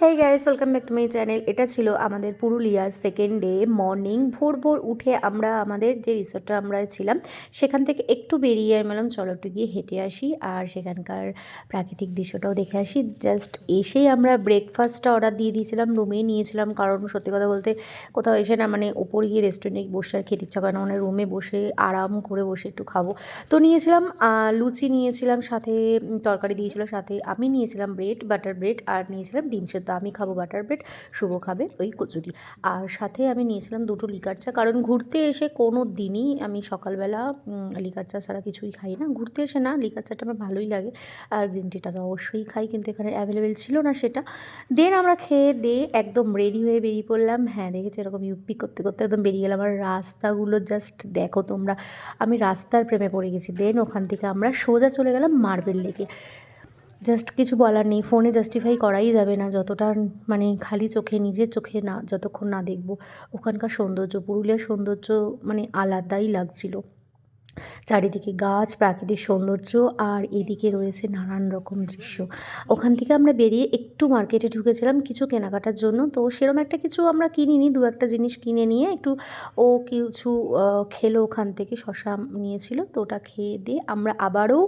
Hey guys, welcome back to my channel. এটা ছিল আমাদের পুরুলিয়ার সেকেন্ড ডে মর্নিং। ভোর ভোর উঠে আমরা আমাদের যে রিসোর্টটা আমরা ছিলাম সেখান থেকে একটু বেরিয়ে আমি বললাম চলো একটু গিয়ে হেঁটে আসি আর সেখানকার প্রাকৃতিক দৃশ্যটাও দেখে আসি। জাস্ট এসেই আমরা ব্রেকফাস্টটা অর্ডার দিয়ে দিয়েছিলাম, রুমেই নিয়েছিলাম, কারণ সত্যি কথা বলতে কোথাও এসে না মানে ওপর গিয়ে রেস্টুরেন্টে বসে আর খেতে ইচ্ছা করে না, মানে রুমে বসে আরাম করে বসে একটু খাবো। তো নিয়েছিলাম লুচি নিয়েছিলাম, সাথে তরকারি দিয়েছিল, সাথে আমি নিয়েছিলাম ব্রেড, বাটার ব্রেড, আর নিয়েছিলাম ডিম সেদ্ধ। আমি খাবো বাটার ব্রেড, শুভ খাবে ওই কচুরি। আর সাথে আমি নিয়েছিলাম দুটো লিকার চা, কারণ ঘুরতে এসে কোনো দিনই আমি সকালবেলা লিকার চা ছাড়া কিছুই খাই না। ঘুরতে এসে না, লিকার চাটা আমার ভালোই লাগে, আর গ্রিন টিটা তো অবশ্যই খাই, কিন্তু এখানে অ্যাভেলেবেল ছিল না সেটা। দেন আমরা খেয়ে দিয়ে একদম রেডি হয়ে বেরিয়ে পড়লাম। হ্যাঁ, দেখেছি এরকম ইউপি করতে করতে একদম বেরিয়ে গেলাম। আর রাস্তাগুলো জাস্ট দেখো তোমরা, আমি রাস্তার প্রেমে পড়ে গেছি। দেন ওখান থেকে আমরা সোজা চলে গেলাম মার্বেল লেকে। জাস্ট কিছু বলার নেই, ফোনে জাস্টিফাই করাই যাবে না, যতটা মানে খালি চোখে নিজের চোখে না যতক্ষণ না দেখবো ওখানকার সৌন্দর্য, পুরুলিয়ার সৌন্দর্য মানে আলাদাই লাগছিল। চারিদিকে গাছ, প্রাকৃতিক সৌন্দর্য, আর এদিকে রয়েছে নানান রকম দৃশ্য। ওখান থেকে আমরা বেরিয়ে একটু মার্কেটে ঢুকেছিলাম কিছু কেনাকাটার জন্য। তো সেরকম একটা কিছু আমরা কিনিনি, দু একটা জিনিস কিনে নিয়ে একটু ও কিছু খেলো ওখান থেকে, শশা নিয়েছিল, তো ওটা খেয়ে দিয়ে আমরা আবারও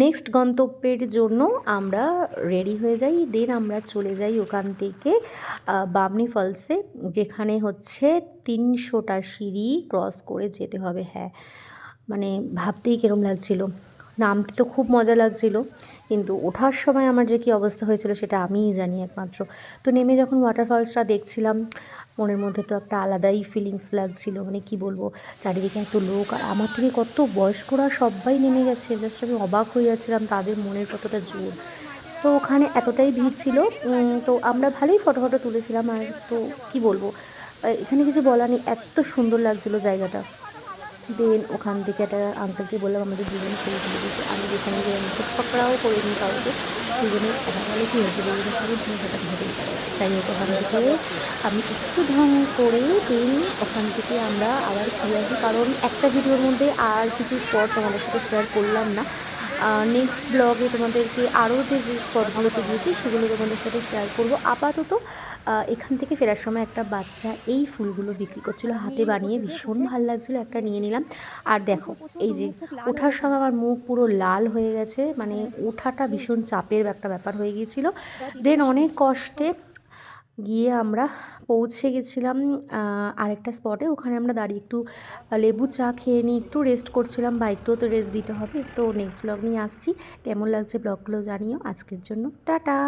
নেক্সট গন্তব্যের জন্য আমরা রেডি হয়ে যাই। দেন আমরা চলে যাই ওখান থেকে বামনি ফলসে, যেখানে হচ্ছে 300টা সিঁড়ি ক্রস করে যেতে হবে। হ্যাঁ, মানে ভাবতেই কিরম লাগছিল। নামতে তো খুব মজা লাগছিল, কিন্তু ওঠার সময় আমার যে কী অবস্থা হয়েছিল সেটা আমিই জানি একমাত্র। তো নেমে যখন ওয়াটারফলসটা দেখছিলাম, মনের মধ্যে তো একটা আলাদাই ফিলিংস লাগছিল, মানে কি বলবো, চারিদিকে এত লোক, আর আমার থেকে কত বয়স্করা সবাই নেমে গেছে। জাস্ট আমি অবাক হয়ে যাচ্ছিলাম তাদের মনের কতটা জোর। তো ওখানে এতটাই ভিড় ছিল, তো আমরা ভালোই ফটো ফটো তুলেছিলাম। আর তো কি বলবো, এখানে কিছু বলার নেই, এত সুন্দর লাগছিল জায়গাটা। দেন ওখান থেকে একটা আঙ্কেলকে বললাম আমাদের দুজনে ছবি তুলে দিতে। আমি যেখানে গিয়ে মুখে পকড়াও করিনি কাউকে, দুজনে কথা বলে কি হয়েছে দুজনে সবাই তুমি সেটা ভেবে। যাই হোক, ওখান থেকে আমি একটু ঢং করে দেন ওখান থেকে আমরা আবার ফিরে আসি, কারণ একটা ভিডিওর মধ্যে আর কিছু স্পট তোমাদের সাথে শেয়ার করলাম না। নেক্সট ব্লগে তোমাদেরকে আরও যে যে স্পটগুলোতে গিয়েছি সেগুলো তোমাদের সাথে শেয়ার করবো। আপাতত এখান থেকে ফেরার সময় একটা বাচ্চা এই ফুলগুলো বিক্রি করছিল, হাতে বানিয়ে, ভীষণ ভালো লাগছিলো, একটা নিয়ে নিলাম। আর দেখো, এই যে ওঠার সময় আমার মুখ পুরো লাল হয়ে গেছে, মানে ওঠাটা ভীষণ চাপের একটা ব্যাপার হয়ে গিয়েছিলো। দেন অনেক কষ্টে গিয়ে আমরা পৌঁছে গেছিলাম আরেকটা স্পটে। ওখানে আমরা দাঁড়িয়ে একটু লেবু চা খেয়ে নিই, একটু রেস্ট করছিলাম, বাইকটাও তো রেস্ট দিতে হবে। তো নেক্সট ব্লগ নিয়ে আসছি, কেমন লাগছে ব্লগগুলো জানিও। আজকের জন্য টাটা।